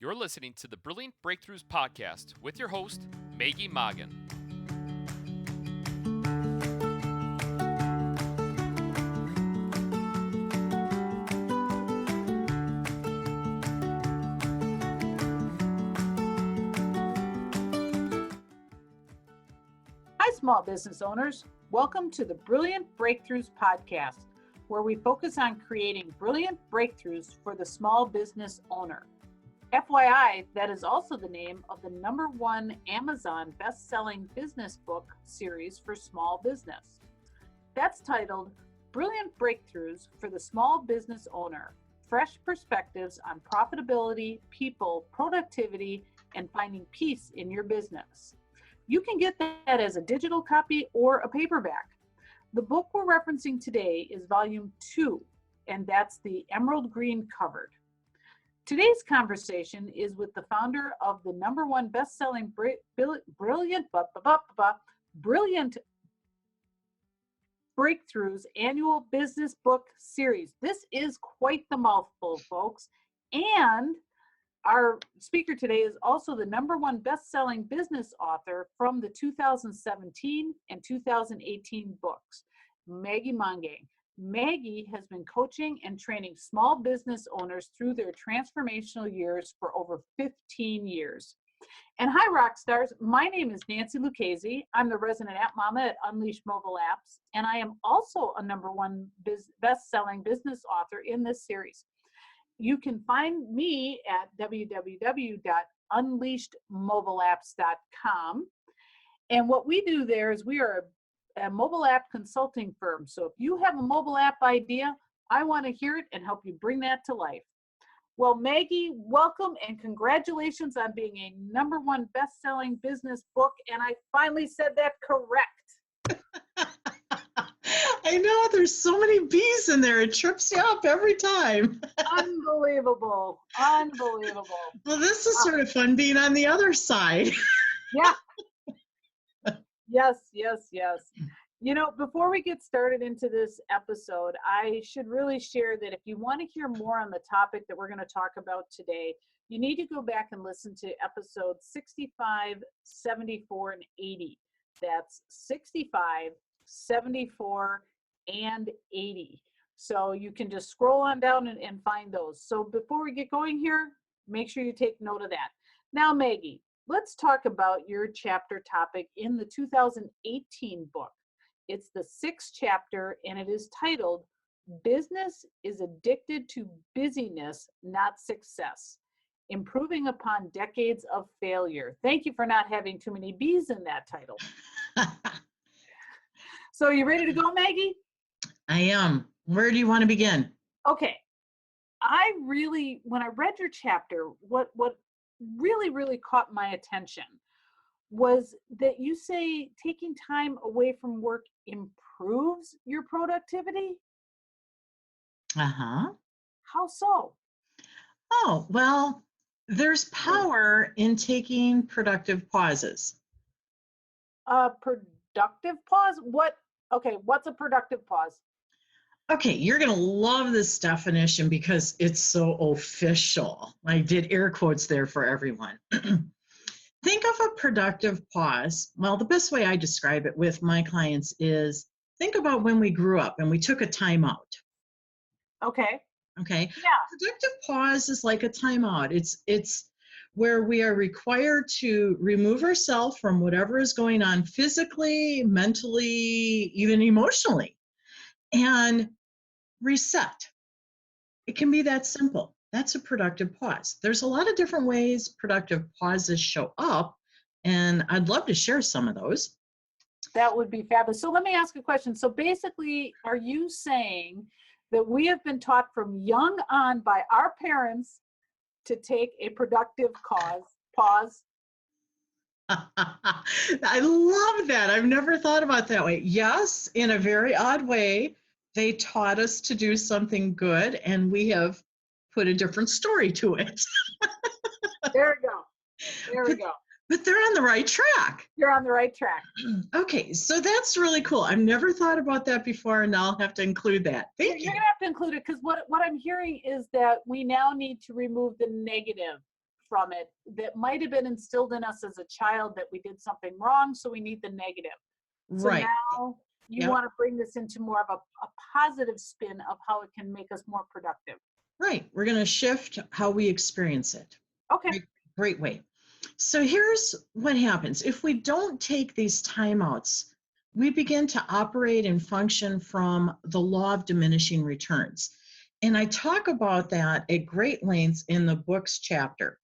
You're listening to the Brilliant Breakthroughs podcast with your host, Maggie Mongan. Hi, small business owners. Welcome to the Brilliant Breakthroughs podcast, where we focus on creating brilliant breakthroughs for the small business owner. FYI, that is also the name of the #1 Amazon best-selling business book series for small business. That's titled Brilliant Breakthroughs for the Small Business Owner, Fresh Perspectives on Profitability, People, Productivity, and Finding Peace in Your Business. You can get that as a digital copy or a paperback. The book we're referencing today is volume 2, and that's the emerald green covered. Today's conversation is with the founder of the #1 best-selling Brilliant Breakthroughs annual business book series. This is quite the mouthful, folks. And our speaker today is also the #1 best-selling business author from the 2017 and 2018 books, Maggie Mongan. Maggie has been coaching and training small business owners through their transformational years for over 15 years. And hi, rock stars. My name is Nancy Lucchese. I'm the resident app mama at Unleashed Mobile Apps, and I am also a #1 best-selling business author in this series. You can find me at www.unleashedmobileapps.com. And what we do there is we are a mobile app consulting firm. So if you have a mobile app idea, I want to hear it and help you bring that to life. Well, Maggie, welcome and congratulations on being a #1 best-selling business book. And I finally said that correct. I know, there's so many B's in there. It trips you up every time. Unbelievable. Unbelievable. Well, this is sort of fun being on the other side. Yeah. Yes. You know, before we get started into this episode, I should really share that if you want to hear more on the topic that we're going to talk about today, you need to go back and listen to episodes 65, 74, and 80. That's 65, 74, and 80. So you can just scroll on down and find those. So before we get going here, make sure you take note of that. Now, Maggie, let's talk about your chapter topic in the 2018 book. It's the 6th chapter, and it is titled, Business is Addicted to Busyness, Not Success. Improving Upon Decades of Failure. Thank you for not having too many B's in that title. So you ready to go, Maggie? I am. Where do you want to begin? Okay. When I read your chapter, what really caught my attention was that you say taking time away from work improves your productivity. Uh-huh. How so? Oh, well, there's power in taking productive pauses. Productive pause? What's a productive pause? Okay, you're going to love this definition because it's so official. I did air quotes there for everyone. Think of a productive pause. Well, the best way I describe it with my clients is think about when we grew up and we took a timeout. Okay. Okay. Yeah. Productive pause is like a timeout. It's where we are required to remove ourselves from whatever is going on physically, mentally, even emotionally, and reset. It can be that simple. That's a productive pause. There's a lot of different ways productive pauses show up, and I'd love to share some of those. That would be fabulous. So let me ask a question. So basically, are you saying that we have been taught from young on by our parents to take a productive pause? I love that. I've never thought about it that way. Yes, in a very odd way, they taught us to do something good, and we have put a different story to it. There we go. But they're on the right track. You're on the right track. Okay, so that's really cool. I've never thought about that before, and I'll have to include that. Thank you. You're going to have to include it because what I'm hearing is that we now need to remove the negative from it that might have been instilled in us as a child that we did something wrong, so we need the negative. So Right. now you Yep. want to bring this into more of a positive spin of how it can make us more productive. Right. We're going to shift how we experience it. Okay. Great way. So here's what happens. If we don't take these timeouts, we begin to operate and function from the law of diminishing returns. And I talk about that at great lengths in the book's chapter.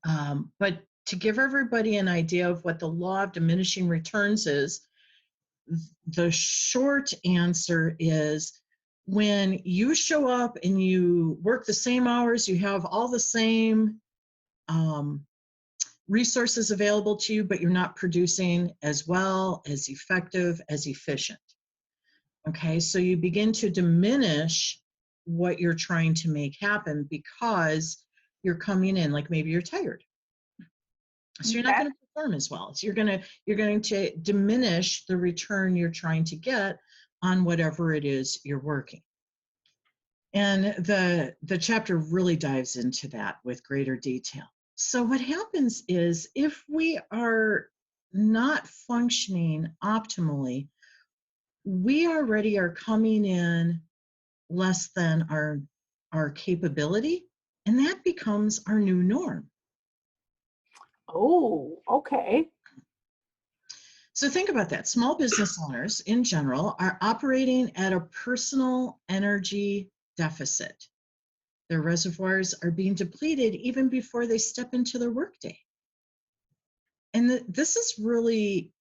But to give everybody an idea of what the law of diminishing returns is, the short answer is when you show up and you work the same hours, you have all the same resources available to you, but you're not producing as well, as effective, as efficient. Okay, so you begin to diminish what you're trying to make happen because you're coming in, like maybe you're tired. So you're not going to perform as well. So you're going to diminish the return you're trying to get on whatever it is you're working. And the chapter really dives into that with greater detail. So what happens is if we are not functioning optimally, we already are coming in less than our capability, and that becomes our new norm. Oh, okay. So think about that. Small business owners in general are operating at a personal energy deficit. Their reservoirs are being depleted even before they step into their workday. And this is really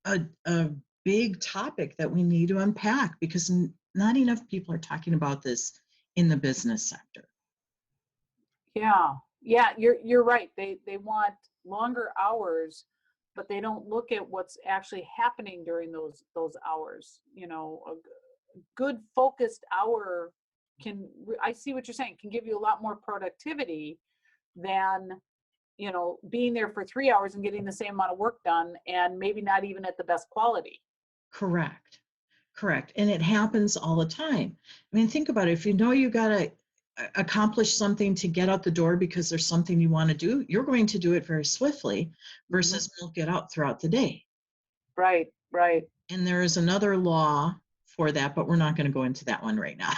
a big topic that we need to unpack because not enough people are talking about this in the business sector. Yeah. Yeah, you're right. They want longer hours, but they don't look at what's actually happening during those hours. You know, a good focused hour I see what you're saying, can give you a lot more productivity than, you know, being there for 3 hours and getting the same amount of work done and maybe not even at the best quality. Correct. And it happens all the time. I mean, think about it. If you know you got to accomplish something to get out the door because there's something you want to do, you're going to do it very swiftly versus milk it out throughout the day. Right. And there is another law for that, but we're not going to go into that one right now.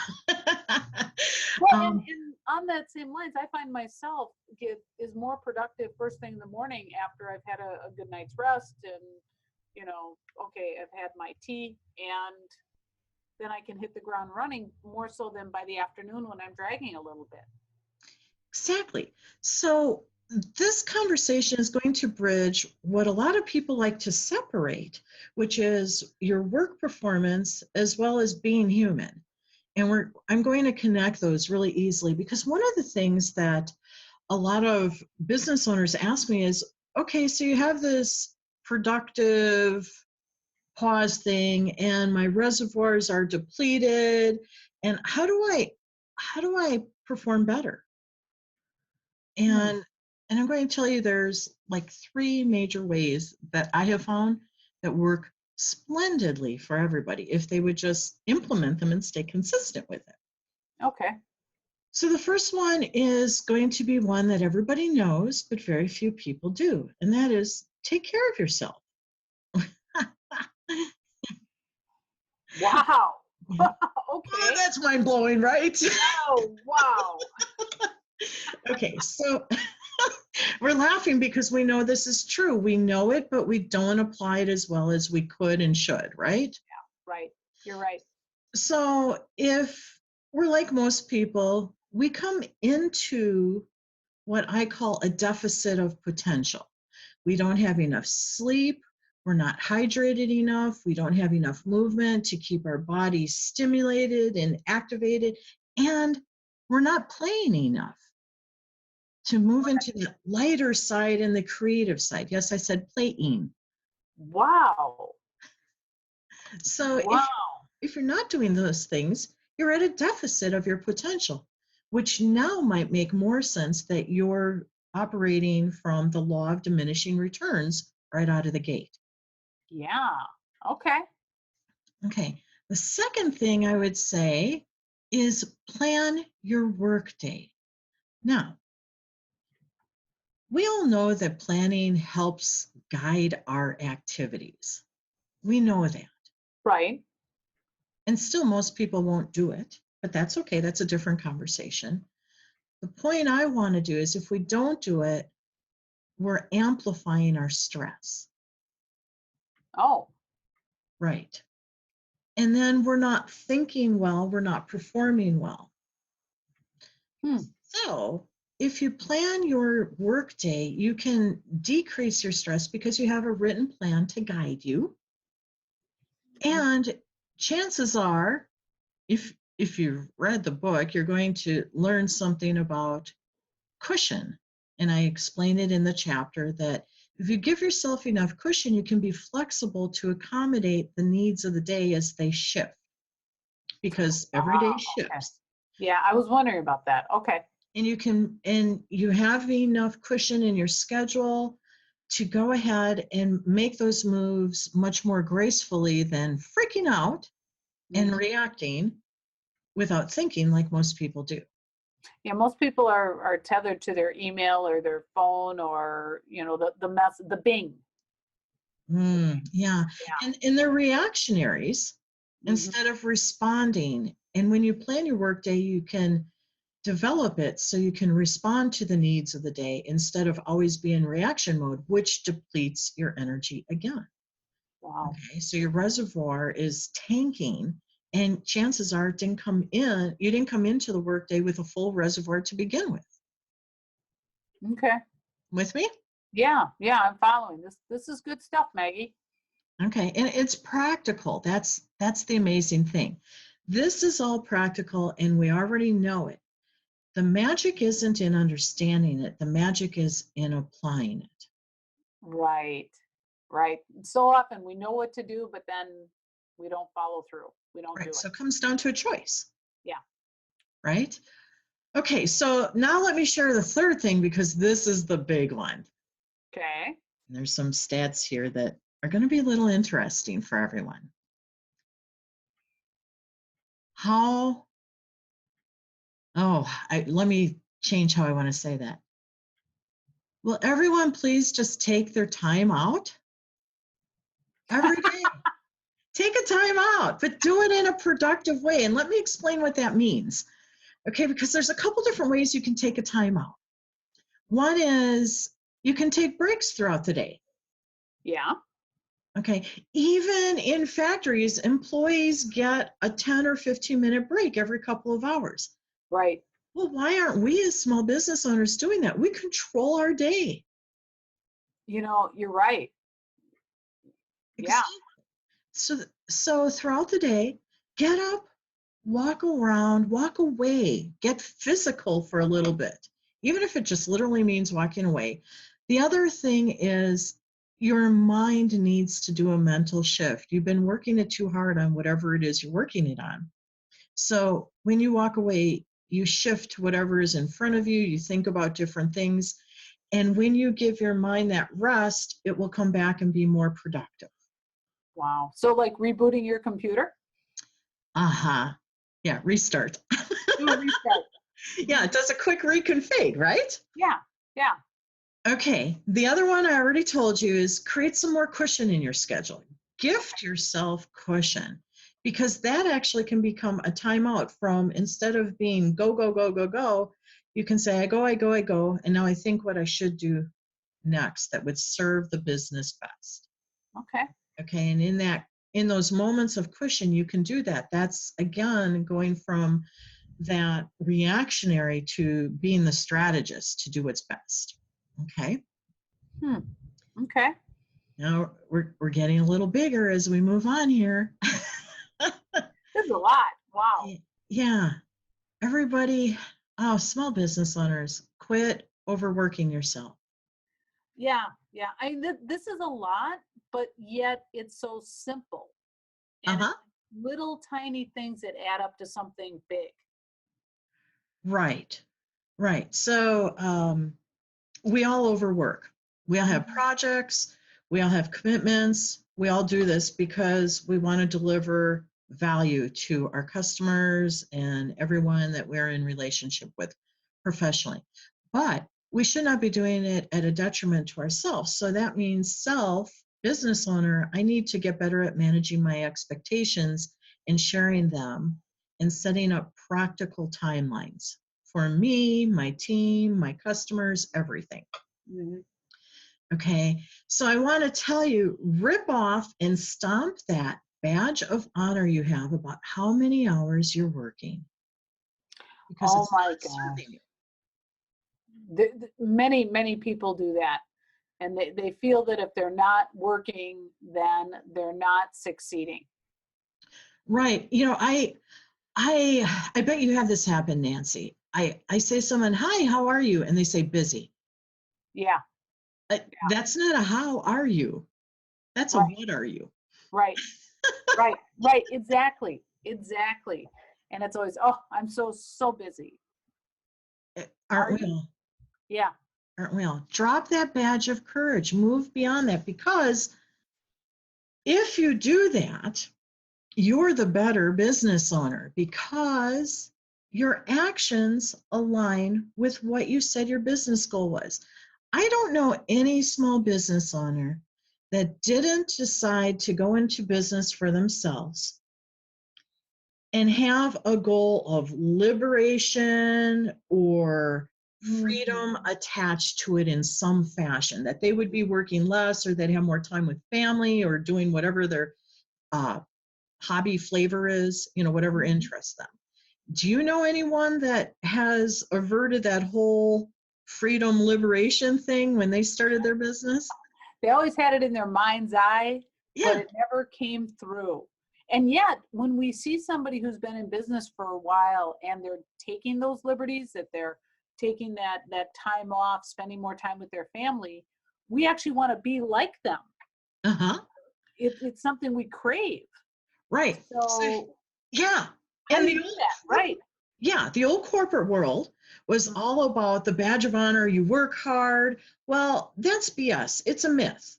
Well, and on that same lines, I find myself is more productive first thing in the morning after I've had a good night's rest and, you know, okay, I've had my tea, and then I can hit the ground running more so than by the afternoon when I'm dragging a little bit. Exactly. So this conversation is going to bridge what a lot of people like to separate, which is your work performance as well as being human. And I'm going to connect those really easily because one of the things that a lot of business owners ask me is, okay, so you have this productive pause thing and my reservoirs are depleted, and how do I perform better? And I'm going to tell you there's like 3 major ways that I have found that work splendidly for everybody if they would just implement them and stay consistent with it. Okay. So the first one is going to be one that everybody knows, but very few people do, and that is take care of yourself. Wow. Okay. Oh, that's mind-blowing, right? Oh, wow. Okay, so we're laughing because we know this is true. We know it, but we don't apply it as well as we could and should, right? Yeah, right. You're right. So if we're like most people, we come into what I call a deficit of potential. We don't have enough sleep. We're not hydrated enough. We don't have enough movement to keep our bodies stimulated and activated. And we're not playing enough to move into the lighter side and the creative side. Yes, I said playing. Wow. So if you're not doing those things, you're at a deficit of your potential, which now might make more sense that you're operating from the law of diminishing returns right out of the gate. Yeah. Okay. Okay. The second thing I would say is plan your workday. Now, We all know that planning helps guide our activities. We know that. Right. And still, most people won't do it, but that's okay. That's a different conversation. The point I want to do is if we don't do it, we're amplifying our stress. Oh. Right. And then we're not thinking well, we're not performing well. So if you plan your workday, you can decrease your stress because you have a written plan to guide you. And chances are, if you've read the book, you're going to learn something about cushion. And I explain it in the chapter that if you give yourself enough cushion, you can be flexible to accommodate the needs of the day as they shift. Because every day shifts. Okay. Yeah, I was wondering about that. Okay. And you have enough cushion in your schedule to go ahead and make those moves much more gracefully than freaking out and reacting without thinking like most people do. Yeah, most people are tethered to their email or their phone or, the Bing. Yeah. And they're reactionaries instead of responding. And when you plan your workday, you can develop it so you can respond to the needs of the day instead of always be in reaction mode, which depletes your energy again. Wow. Okay, so your reservoir is tanking, and chances are you didn't come into the workday with a full reservoir to begin with. Okay. With me? Yeah, I'm following. This is good stuff, Maggie. Okay, and it's practical. That's the amazing thing. This is all practical, and we already know it. The magic isn't in understanding it. The magic is in applying it. Right. So often we know what to do, but then we don't follow through. We don't do Right, it. so it comes down to a choice. Yeah. Right? Okay, so now let me share the third thing because this is the big one. Okay. And there's some stats here that are going to be a little interesting for everyone. Let me change how I want to say that. Will everyone please just take their time out every day? Take a time out, but do it in a productive way. And let me explain what that means. Okay, because there's a couple different ways you can take a time out. One is you can take breaks throughout the day. Yeah. Okay, even in factories, employees get a 10 or 15-minute break every couple of hours. Right. Well, why aren't we as small business owners doing that? We control our day. You're right. Yeah. So throughout the day, get up, walk around, walk away, get physical for a little bit, even if it just literally means walking away. The other thing is your mind needs to do a mental shift. You've been working it too hard on whatever it is you're working it on. So when you walk away, you shift whatever is in front of you, you think about different things. And when you give your mind that rest, it will come back and be more productive. Wow. So like rebooting your computer? Yeah, restart. Do a reset. Yeah, it does a quick reconfig, right? Yeah. Okay, the other one I already told you is create some more cushion in your schedule. Gift yourself cushion because that actually can become a timeout from instead of being go, go, go, go, go, you can say, I go, and now I think what I should do next that would serve the business best. Okay, and in those moments of cushion, you can do that. That's again going from that reactionary to being the strategist to do what's best. Okay. Okay. Now we're getting a little bigger as we move on here. There's a lot. Wow. Yeah. Everybody, small business owners, quit overworking yourself. Yeah. This is a lot, but yet it's so simple. And it's little tiny things that add up to something big. Right. So we all overwork. We all have projects. We all have commitments. We all do this because we want to deliver value to our customers and everyone that we're in relationship with professionally. But we should not be doing it at a detriment to ourselves. So that means business owner, I need to get better at managing my expectations and sharing them and setting up practical timelines for me, my team, my customers, everything. Mhm. Okay, so I want to tell you, rip off and stomp that badge of honor you have about how many hours you're working, because Oh it's my not God. serving you. Many people do that. And they feel that if they're not working, then they're not succeeding. Right. You know, I bet you have this happen, Nancy. I say to someone, hi, how are you? And they say busy. Yeah, That's not a how are you? That's a right, what are you? right, right. Exactly. And it's always, oh, I'm so busy. Are Aren't we you? all? Yeah, Aren't we all? Drop that badge of courage. Move beyond that, because if you do that, you're the better business owner, because your actions align with what you said your business goal was. I don't know any small business owner that didn't decide to go into business for themselves and have a goal of liberation or freedom Mhm. attached to it in some fashion, that they would be working less or they'd have more time with family or doing whatever their uh, hobby flavor is, whatever Mhm. interests them. Do you know anyone that has averted that whole freedom liberation thing when they started their business? They always had it in their mind's eye, but Yeah. it never came through. And yet, when we see somebody who's been in business for a while and they're taking those liberties, that they're taking that time off, spending more time with their family, we actually want to be like them. Uh-huh. It's something we crave. Right. So, So yeah. how do And you do that? Right. the old corporate world was Mhm. all about the badge of honor. You work hard. Well, that's BS. It's a myth.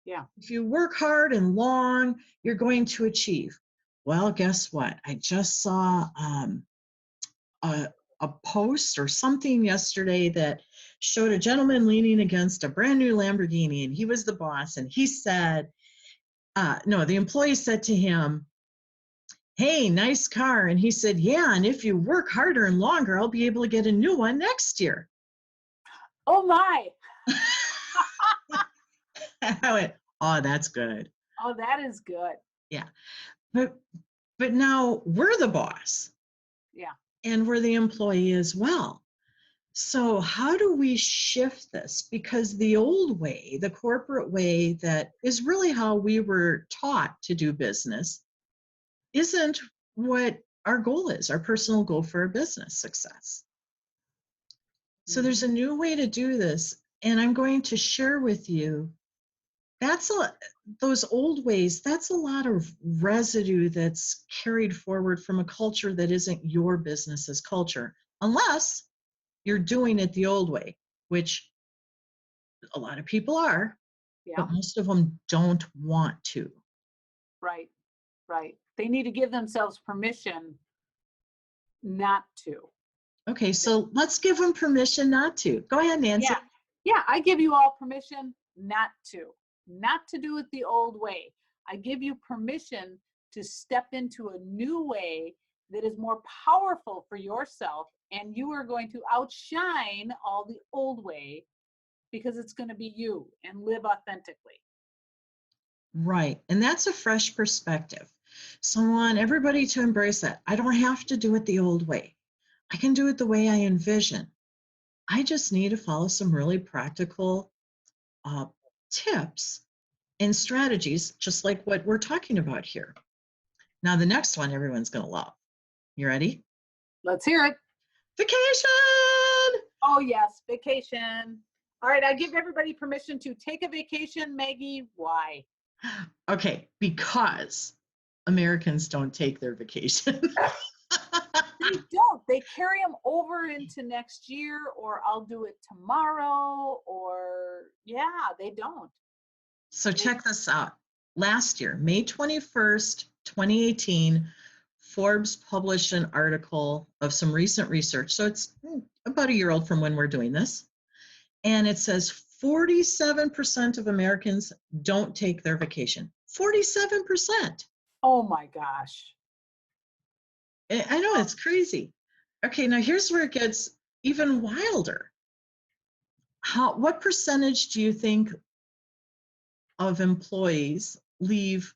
Yeah. If you work hard and long, you're going to achieve. Well, guess what? I just saw a, a post or something yesterday that showed a gentleman leaning against a brand new Lamborghini, and he was the boss. And he said, no, the employee said to him, hey, nice car. And he said, yeah, and if you work harder and longer, I'll be able to get a new one next year. Oh my. I went, oh, that's good. Oh, that is good. Yeah. But now we're the boss Yeah. and we're the employee as well. So how do we shift this? Because the old way, the corporate way that is really how we were taught to do business, isn't what our goal is, our personal goal for a business success. So there's a Mhm. new way to do this, and I'm going to share with you, that's those old ways, that's a lot of residue that's carried forward from a culture that isn't your business's culture, unless you're doing it the old way, which a lot of people are, Yeah. but most of them don't want to. Right. Right. They need to give themselves permission not to. Okay, so let's give them permission not to. Go ahead, Yeah. Nancy. Yeah. I give you all permission not to do it the old way. I give you permission to step into a new way that is more powerful for yourself. And you are going to outshine all the old way because it's going to be you and live authentically. Right, and that's a fresh perspective. So I want everybody to embrace that. I don't have to do it the old way. I can do it the way I envision. I just need to follow some really practical uh, tips and strategies, just like what we're talking about here. Now, the next one everyone's going to love. You ready? Let's hear it. Vacation! Oh, yes. Vacation. All right. I give everybody permission to take a vacation. Maggie, why? Okay, because Americans don't take their vacation. They don't. They carry them over into next year, or I'll do it tomorrow, or yeah, they don't. So They, check this out. Last year, May 21st, 2018, Forbes published an article of some recent research. So it's about a year old from when we're doing this. and it says 47% of Americans don't take their vacation. 47%. Oh my gosh. I know, it's crazy. Okay, now here's where it gets even wilder. What percentage do you think of employees leave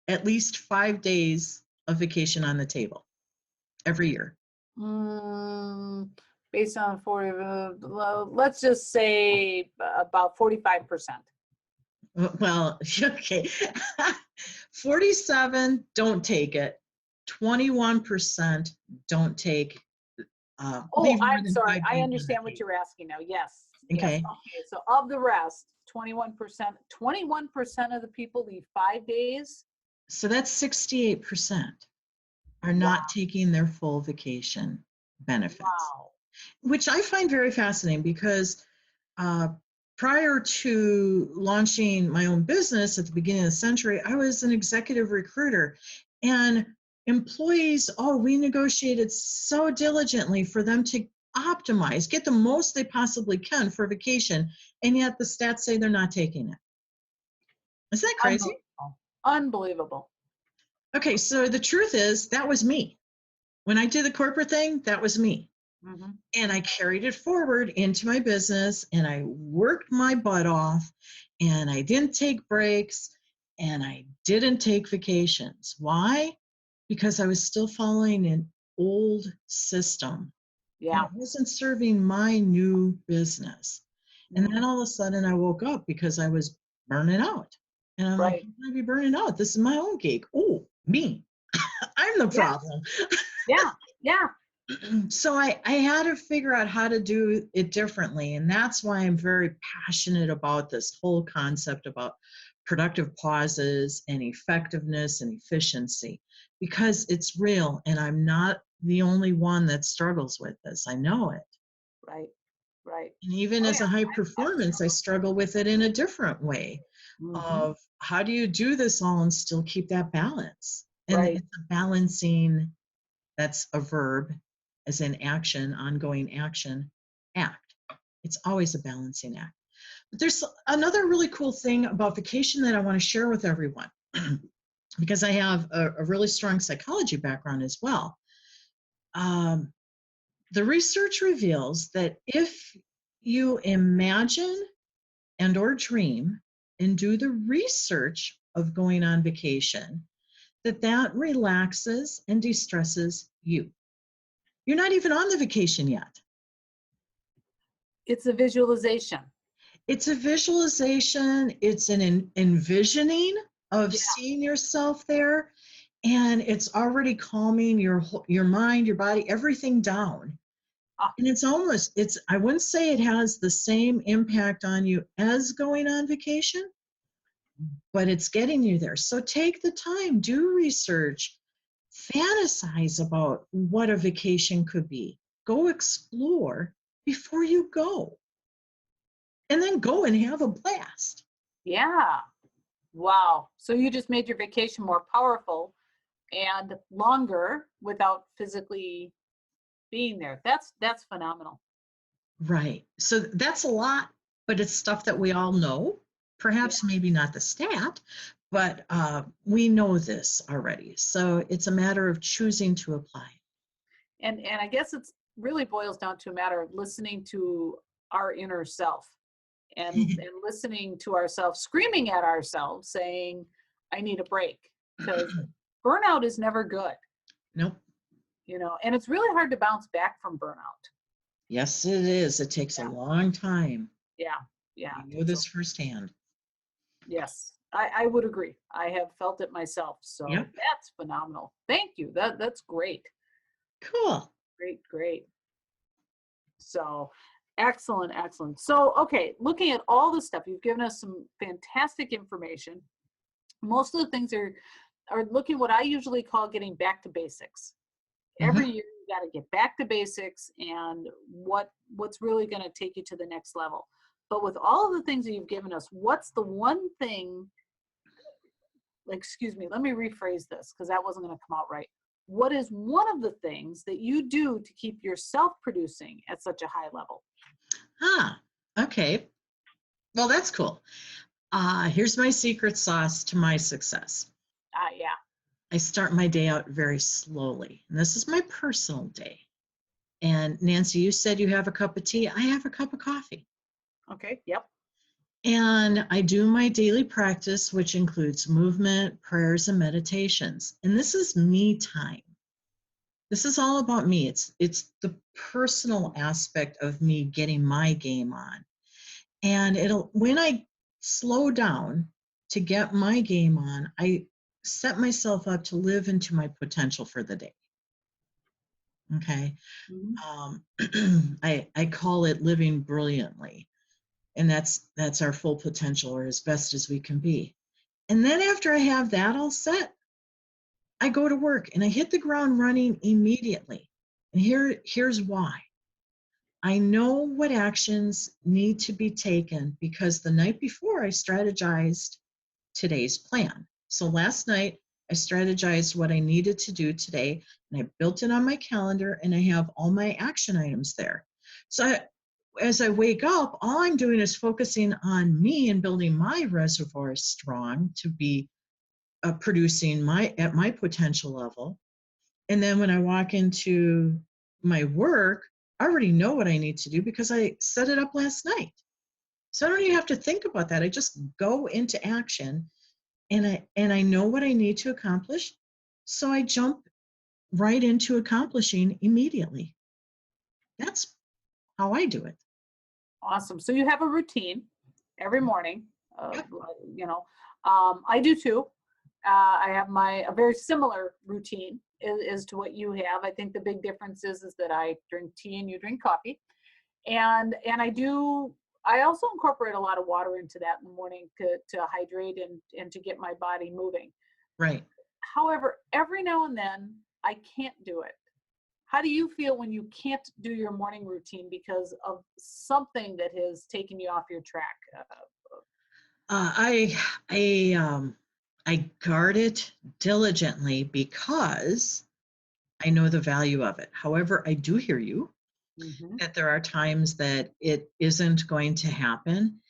at least 5 days of vacation on the table every year? Based on 40, let's just say about 45%. Well, okay. 47 don't take it. 21% don't take Oh, leave more I'm than sorry. 5 I days on understand the what table. you're asking now. Yes. Yes. Okay. Okay. So of the rest, 21% of the people leave 5 days. So that's 68% are Wow. not taking their full vacation benefits, Wow. which I find very fascinating because prior to launching my own business at the beginning of the century, I was an executive recruiter, and employees, we negotiated so diligently for them to optimize, get the most they possibly can for vacation, and yet the stats say they're not taking it. Isn't that crazy? Unbelievable. Okay, so the truth is that was me. When I did the corporate thing, that was me. Mm-hmm. And I carried it forward into my business, and I worked my butt off, and I didn't take breaks, and I didn't take vacations. Why? Because I was still following an old system. Yeah. And it wasn't serving my new business. And then all of a sudden I woke up because I was burning out. And I'm like, Right. I'm going to be burning out. This is my own gig. Oh, me. I'm the problem. Yeah. Yeah. So I had to figure out how to do it differently. And that's why I'm very passionate about this whole concept about productive pauses and effectiveness and efficiency, because it's real. And I'm not the only one that struggles with this. I know it. Right. Right. And even as a high performance, I struggle with it in a different way of how do you do this all and still keep that balance? And Right. it's a balancing, that's a verb, as in action, ongoing action, act. It's always a balancing act. But there's another really cool thing about vacation that I want to share with everyone, because I have a really strong psychology background as well. The research reveals that if you imagine and or dream and do the research of going on vacation, that relaxes and de-stresses you. You're not even on the vacation yet. It's a visualization. It's a visualization. It's an envisioning of seeing yourself there, and it's already calming your mind, your body, everything down. And I wouldn't say it has the same impact on you as going on vacation, but it's getting you there. So take the time, do research, fantasize about what a vacation could be. Go explore before you go. And then go and have a blast. Yeah. Wow. So you just made your vacation more powerful and longer without physically being there. That's phenomenal. Right. So that's a lot, but it's stuff that we all know. Perhaps maybe not the stat, but we know this already. So it's a matter of choosing to apply. And I guess it's really boils down to a matter of listening to our inner self and listening to ourselves, screaming at ourselves, saying, I need a break, because burnout is never good. Nope. And it's really hard to bounce back from burnout. Yes, it is. It takes a long time. Yeah. Yeah. I know this firsthand. Yes, I would agree. I have felt it myself. So that's phenomenal. Thank you. That's great. Cool. Great. So excellent. So, okay, looking at all this stuff, you've given us some fantastic information. Most of the things are looking what I usually call getting back to basics. Every year you got to get back to basics and what's really going to take you to the next level. But with all of the things that you've given us, what's the one thing, excuse me, let me rephrase this because that wasn't going to come out right. What is one of the things that you do to keep yourself producing at such a high level? Okay. Well, that's cool. Here's my secret sauce to my success. Yeah. I start my day out very slowly. And this is my personal day. And Nancy, you said you have a cup of tea. I have a cup of coffee. Okay. Yep. And I do my daily practice, which includes movement, prayers, and meditations. And this is me time. This is all about me. It's the personal aspect of me getting my game on. And when I slow down to get my game on, I set myself up to live into my potential for the day. Okay. Mhm. I call it living brilliantly. And that's our full potential, or as best as we can be. And then after I have that all set, I go to work and I hit the ground running immediately. And here's why. I know what actions need to be taken because the night before I strategized today's plan. So last night I strategized what I needed to do today, and I built it on my calendar, and I have all my action items there. So as I wake up, all I'm doing is focusing on me and building my reservoir strong to be producing at my potential level. And then when I walk into my work, I already know what I need to do because I set it up last night. So I don't even have to think about that. I just go into action, and I know what I need to accomplish. So I jump right into accomplishing immediately. That's how I do it. Awesome. So you have a routine every morning. Yep. You know, I do too. I have a very similar routine as to what you have. I think the big difference is that I drink tea and you drink coffee, and I also incorporate a lot of water into that in the morning to hydrate and to get my body moving. Right. However, every now and then I can't do it. How do you feel when you can't do your morning routine because of something that has taken you off your track? Uh, I I guard it diligently because I know the value of it. However, I do hear you Mhm. that there are times that it isn't going to happen,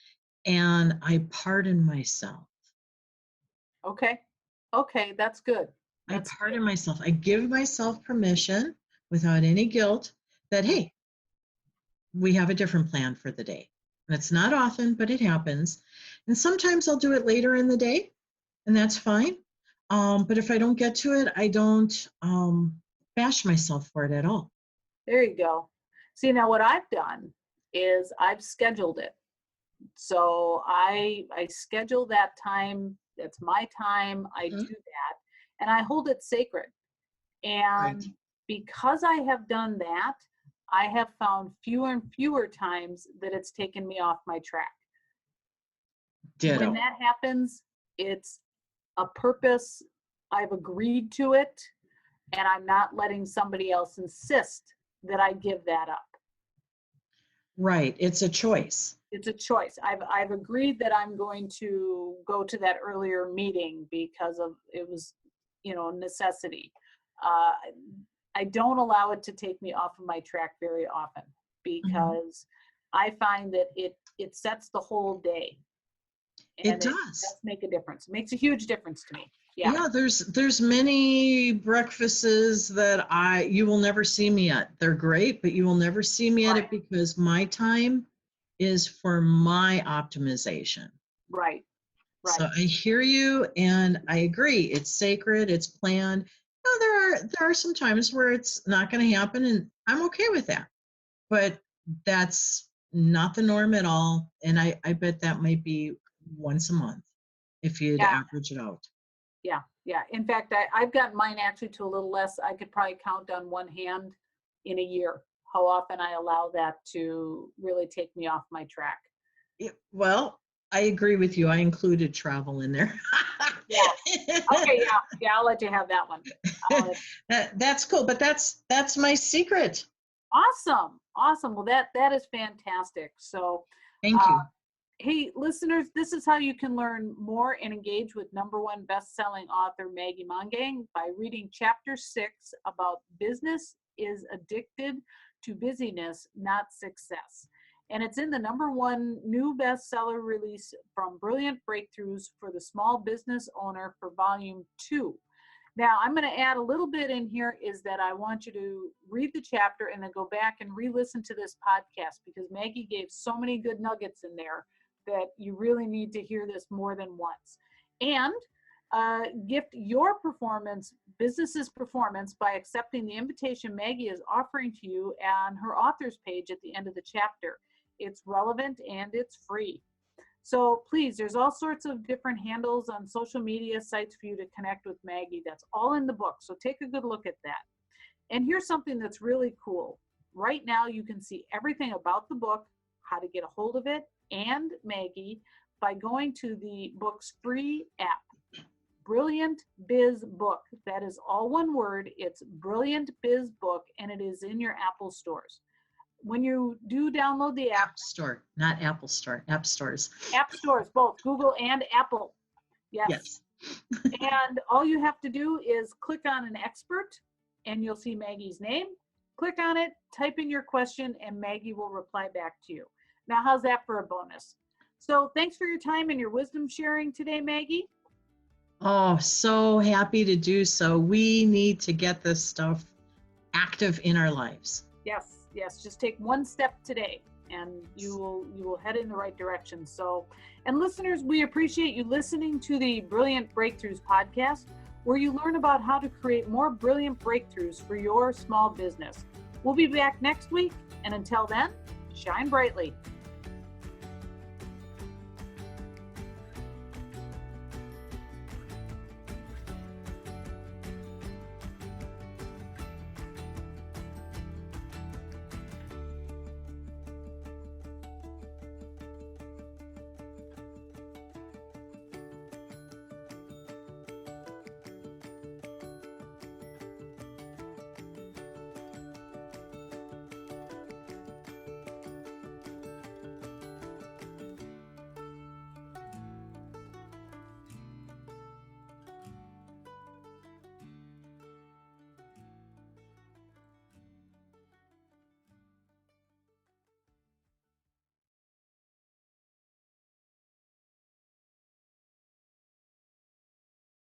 and I pardon myself. Okay. Okay, that's good. I That's good. pardon myself. I give myself permission without any guilt that, Mm. hey, we have a different plan for the day. And it's not often, but it happens. And sometimes I'll do it later in the day, and that's fine. But if I don't get to it, I don't bash myself for it at all. There you go. See, now what I've done is I've scheduled it. So I schedule that time. That's my time. I do Mhm. that and I hold it sacred. Right. And because I have done that, I have found fewer and fewer times that it's taken me off my track. When Ditto. that happens, it's a purpose. I've agreed to it, and I'm not letting somebody else insist that I give that up. Right. It's a choice. It's a choice. I've agreed that I'm going to go to that earlier meeting because of it was, necessity. Uh, I don't allow it to take me off of my track very often Mhm. because I find that it sets the whole day, It and it does. does make a difference. It makes a huge difference to me. Yeah. Yeah, there's many breakfasts that you will never see me at. They're great, but you will never see me at Right. it because my time is for my optimization. Right. So Right. I hear you and I agree. It's sacred, it's planned. No, there are some times where it's not going to happen, and I'm okay with that. But that's not the norm at all. And I bet that might be once a month if you'd Yeah. average it out. Yeah. Yeah. In fact, I've gotten mine actually to a little less. I could probably count on one hand in a year how often I allow that to really take me off my track. Well, I agree with you. I included travel in there. Yeah. Okay. Yeah. Yeah. I'll let you have that one. Uh, That's cool, but that's my secret. awesome. Awesome. Well, that is fantastic. So, Thank uh, you. hey, listeners, this is how you can learn more and engage with #1 best-selling author Maggie Mongan by reading Chapter 6 about business is addicted to busyness, not success. And it's in the #1 new bestseller release from Brilliant Breakthroughs for the Small Business Owner for Volume 2. Now, I'm going to add a little bit in here is that I want you to read the chapter and then go back and re-listen to this podcast, because Maggie gave so many good nuggets in there that you really need to hear this more than once. And gift your business's performance by accepting the invitation Maggie is offering to you on her author's page at the end of the chapter. It's relevant and it's free. So please, there's all sorts of different handles on social media sites for you to connect with Maggie. That's all in the book. So take a good look at that. And here's something that's really cool. Right now, you can see everything about the book, how to get a hold of it, and Maggie by going to the book's free app, Brilliant Biz Book. That is all one word. It's Brilliant Biz Book, and it is in your Apple stores. When you do download the App Store, not Apple Store, App Stores. App stores, both Google and Apple. Yes. And all you have to do is click on an expert, and you'll see Maggie's name. Click on it, type in your question, and Maggie will reply back to you. Now, how's that for a bonus? So thanks for your time and your wisdom sharing today, Maggie. Oh, so happy to do so. We need to get this stuff active in our lives. Yes, just take one step today and you will head in the right direction. So, and listeners, we appreciate you listening to the Brilliant Breakthroughs podcast, where you learn about how to create more brilliant breakthroughs for your small business. We'll be back next week, and until then, shine brightly.